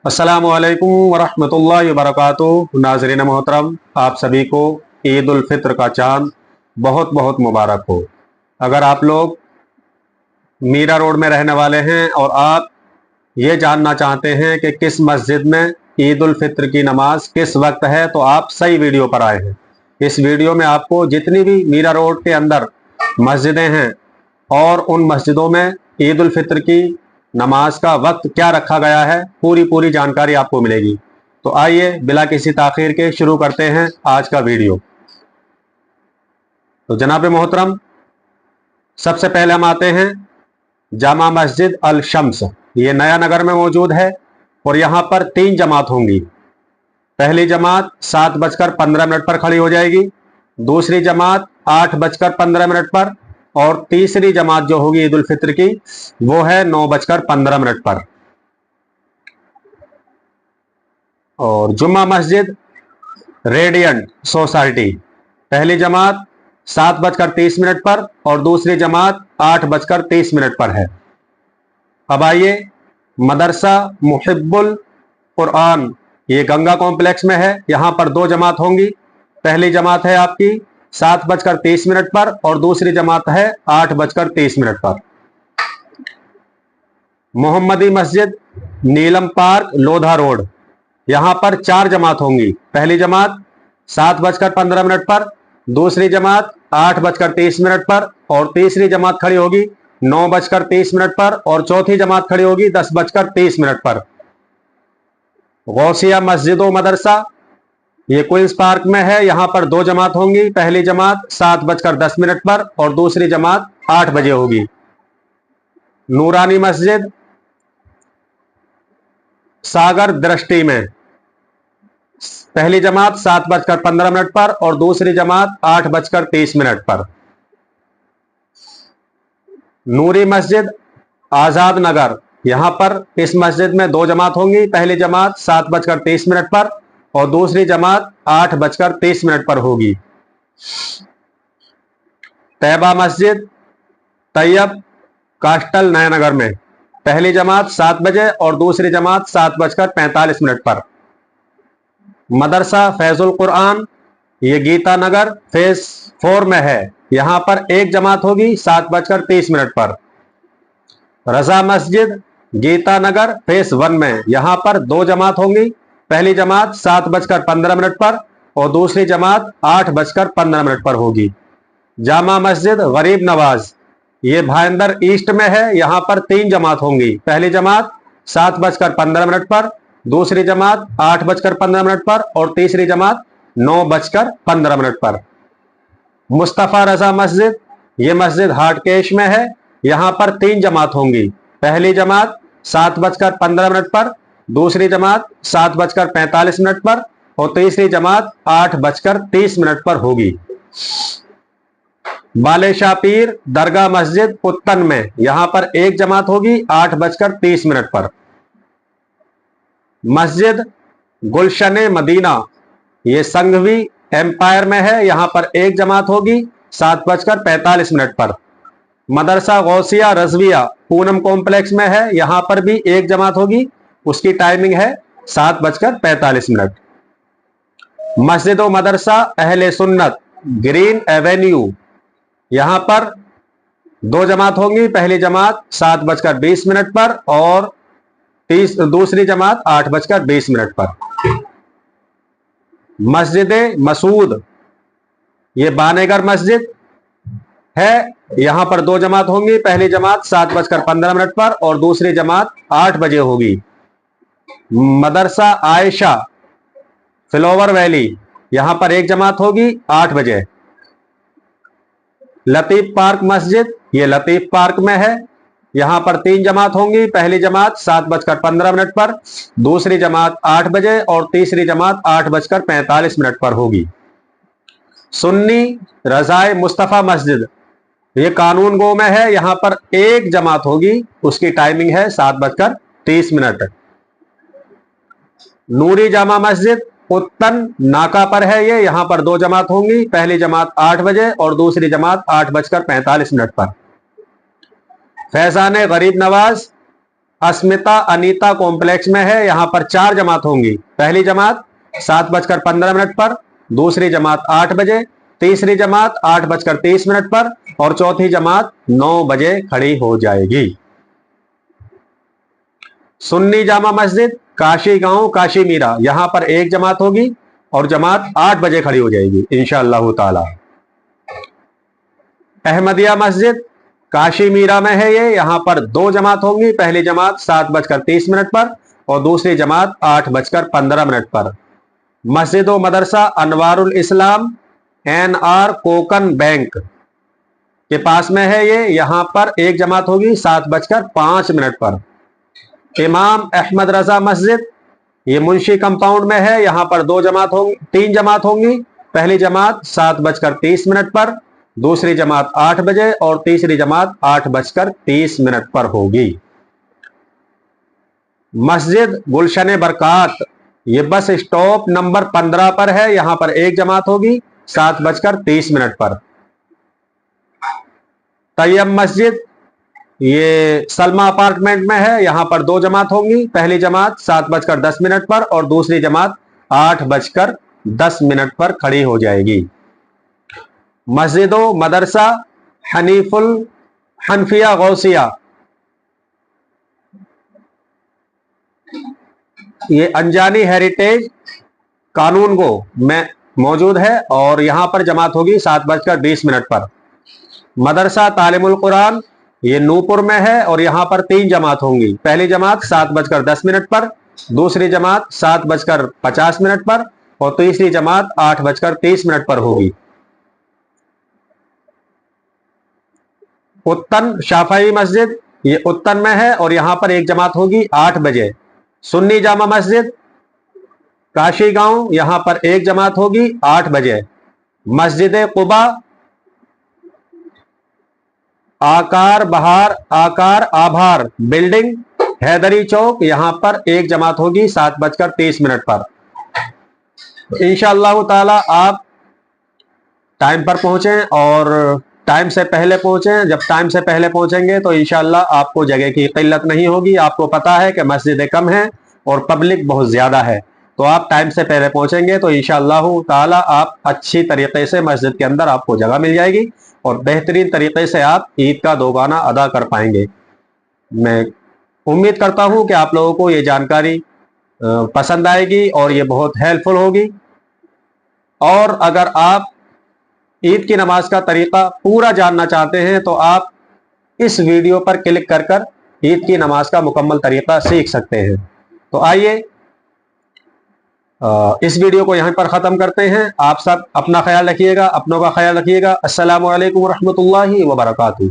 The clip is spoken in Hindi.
अस्सलामुअलैकुम वरहमतुल्लाहि वबरकातुहू। नाज़रीन मोहतरम, आप सभी को ईद उल फित्र का चांद बहुत बहुत मुबारक हो। अगर आप लोग मीरा रोड में रहने वाले हैं और आप ये जानना चाहते हैं कि किस मस्जिद में ईद उल फित्र की नमाज किस वक्त है, तो आप सही वीडियो पर आए हैं। इस वीडियो में आपको जितनी भी मीरा रोड के अंदर मस्जिदें हैं और उन मस्जिदों में ईद उल फित्र की नमाज का वक्त क्या रखा गया है, पूरी जानकारी आपको मिलेगी। तो आइए बिला किसी ताखीर के शुरू करते हैं आज का वीडियो। तो जनाब मोहतरम, सबसे पहले हम आते हैं जामा मस्जिद अल शम्स। ये नया नगर में मौजूद है और यहाँ पर 3 जमात होंगी। पहली जमात 7:15 पर खड़ी हो जाएगी, दूसरी जमात 8:15 पर और तीसरी जमात जो होगी ईद उल फित्र की वो है 9:15 पर। और जुम्मा मस्जिद रेडियंट सोसाइटी, पहली जमात 7:30 पर और दूसरी जमात 8:30 पर है। अब आइए मदरसा मुहिब्बुल कुरान, ये गंगा कॉम्प्लेक्स में है। यहां पर 2 जमात होंगी। पहली जमात है आपकी 7:30 पर और दूसरी जमात है 8:30 पर। मोहम्मदी मस्जिद नीलम पार्क लोधा रोड, यहां पर 4 जमात होंगी। पहली जमात 7:15 पर, दूसरी जमात 8:30 पर और तीसरी जमात खड़ी होगी 9:30 पर और चौथी जमात खड़ी होगी 10:30 पर। गौसिया मस्जिद व मदरसा, ये क्वींस पार्क में है। यहां पर 2 जमात होंगी। पहली जमात 7:10 पर और दूसरी जमात 8 बजे होगी। नूरानी मस्जिद सागर दृष्टि में, पहली जमात 7:15 पर और दूसरी जमात 8:30 पर। नूरी मस्जिद आजाद नगर, यहां पर इस मस्जिद में 2 जमात होंगी। पहली जमात 7:30 पर और दूसरी जमात 8:30 पर होगी। तैयबा मस्जिद तैयब कास्टल नयनगर में, पहली जमात 7 बजे और दूसरी जमात 7:45 पर। मदरसा फैजुल कुरान, ये गीता नगर फेज 4 में है। यहां पर 1 जमात होगी 7:30 पर। रजा मस्जिद गीता नगर फेज 1 में, यहां पर 2 जमात होंगी। पहली जमात 7:15 पर और दूसरी जमात 8:15 पर होगी। जामा मस्जिद गरीब नवाज, ये भाईंदर ईस्ट में है। यहां पर 3 जमात होंगी। पहली जमात 7:15 पर, दूसरी जमात 8:15 पर और तीसरी जमात 9:15 पर। मुस्तफा रजा मस्जिद, ये मस्जिद हाटकेश में है। यहां पर 3 जमात होंगी। पहली जमात 7:15 पर, दूसरी जमात 7:45 पर और तीसरी जमात 8:30 पर होगी। बाले शापीर दरगाह मस्जिद उत्तन में, यहां पर 1 जमात होगी 8:30 पर। मस्जिद गुलशन मदीना, ये संघवी एम्पायर में है। यहां पर 1 जमात होगी 7:45 पर। मदरसा गौसिया रजविया पूनम कॉम्प्लेक्स में है। यहां पर भी 1 जमात होगी, उसकी टाइमिंग है 7:45। मस्जिद व मदरसा अहले सुन्नत ग्रीन एवेन्यू, यहां पर 2 जमात होंगी। पहली जमात 7:20 पर और दूसरी जमात 8:20 पर। मस्जिद मसूद, ये बानेगर मस्जिद है। यहां पर 2 जमात होंगी। पहली जमात 7:15 पर और दूसरी जमात 8 बजे होगी। मदरसा आयशा फ्लावर वैली, यहां पर 1 जमात होगी 8 बजे। लतीफ पार्क मस्जिद, ये लतीफ पार्क में है। यहां पर 3 जमात होंगी। पहली जमात 7:15 पर, दूसरी जमात 8 बजे और तीसरी जमात 8:45 पर होगी। सुन्नी रजाए मुस्तफा मस्जिद, ये कानून गो में है। यहां पर 1 जमात होगी, उसकी टाइमिंग है 7:30। नूरी जामा मस्जिद उत्तन नाका पर है ये। यहां पर 2 जमात होंगी। पहली जमात 8 बजे और दूसरी जमात 8:45 पर। फैजान गरीब नवाज अस्मिता अनीता कॉम्प्लेक्स में है। यहां पर 4 जमात होंगी। पहली जमात 7:15 पर, दूसरी जमात 8 बजे, तीसरी जमात 8:30 पर और चौथी जमात 9 बजे खड़ी हो जाएगी। सुन्नी जामा मस्जिद काशी गांव काशी मीरा, यहां पर 1 जमात होगी और जमात 8 बजे खड़ी हो जाएगी इंशाअल्लाह ताला। अहमदिया मस्जिद काशी मीरा में है ये, यहां पर 2 जमात होंगी। पहली जमात 7:30 पर और दूसरी जमात 8:15 पर। मस्जिद व मदरसा अनवारुल इस्लाम NR कोकन बैंक के पास में है ये, यहां पर 1 जमात होगी 7:05 पर। इमाम अहमद रजा मस्जिद ये मुंशी कंपाउंड में है, यहां पर 3 जमात होंगी। पहली जमात 7:30 पर, दूसरी जमात 8 बजे और तीसरी जमात 8:30 पर होगी। मस्जिद गुलशन बरकात ये बस स्टॉप नंबर 15 पर है, यहां पर 1 जमात होगी 7:30 पर। तैयब मस्जिद ये सलमा अपार्टमेंट में है, यहां पर 2 जमात होंगी। पहली जमात 7:10 पर और दूसरी जमात 8:10 पर खड़ी हो जाएगी। मस्जिद व मदरसा हनफिया गौसिया ये अंजानी हेरिटेज कानून गो में मौजूद है और यहां पर जमात होगी 7:20 पर। मदरसा तालिमुल कुरान ये नूपुर में है और यहां पर 3 जमात होंगी। पहली जमात 7:10 पर, दूसरी जमात 7:50 पर और तीसरी जमात 8:30 पर होगी। उत्तन शाफई मस्जिद ये उत्तन में है और यहां पर 1 जमात होगी 8 बजे। सुन्नी जामा मस्जिद काशी गांव, यहां पर 1 जमात होगी 8 बजे। मस्जिद कुबा आकार आभार बिल्डिंग हैदरी चौक, यहां पर 1 जमात होगी 7:30 पर। इंशाअल्लाह ताला आप टाइम पर पहुंचें और टाइम से पहले पहुंचें। जब टाइम से पहले पहुंचेंगे तो इंशाअल्लाह आपको जगह की किल्लत नहीं होगी। आपको पता है कि मस्जिदें कम हैं और पब्लिक बहुत ज्यादा है, तो आप टाइम से पहले पहुंचेंगे तो इंशाअल्लाह ताला आप अच्छी तरीके से मस्जिद के अंदर आपको जगह मिल जाएगी और बेहतरीन तरीके से आप ईद का दोगाना अदा कर पाएंगे। मैं उम्मीद करता हूं कि आप लोगों को ये जानकारी पसंद आएगी और ये बहुत हेल्पफुल होगी। और अगर आप ईद की नमाज का तरीका पूरा जानना चाहते हैं तो आप इस वीडियो पर क्लिक कर कर ईद की नमाज का मुकम्मल तरीका सीख सकते हैं। तो आइए इस वीडियो को यहीं पर ख़त्म करते हैं। आप सब अपना ख्याल रखिएगा, अपनों का ख्याल रखिएगा। अस्सलामु अलैकुम रहमतुल्लाहि व बरकातुहू।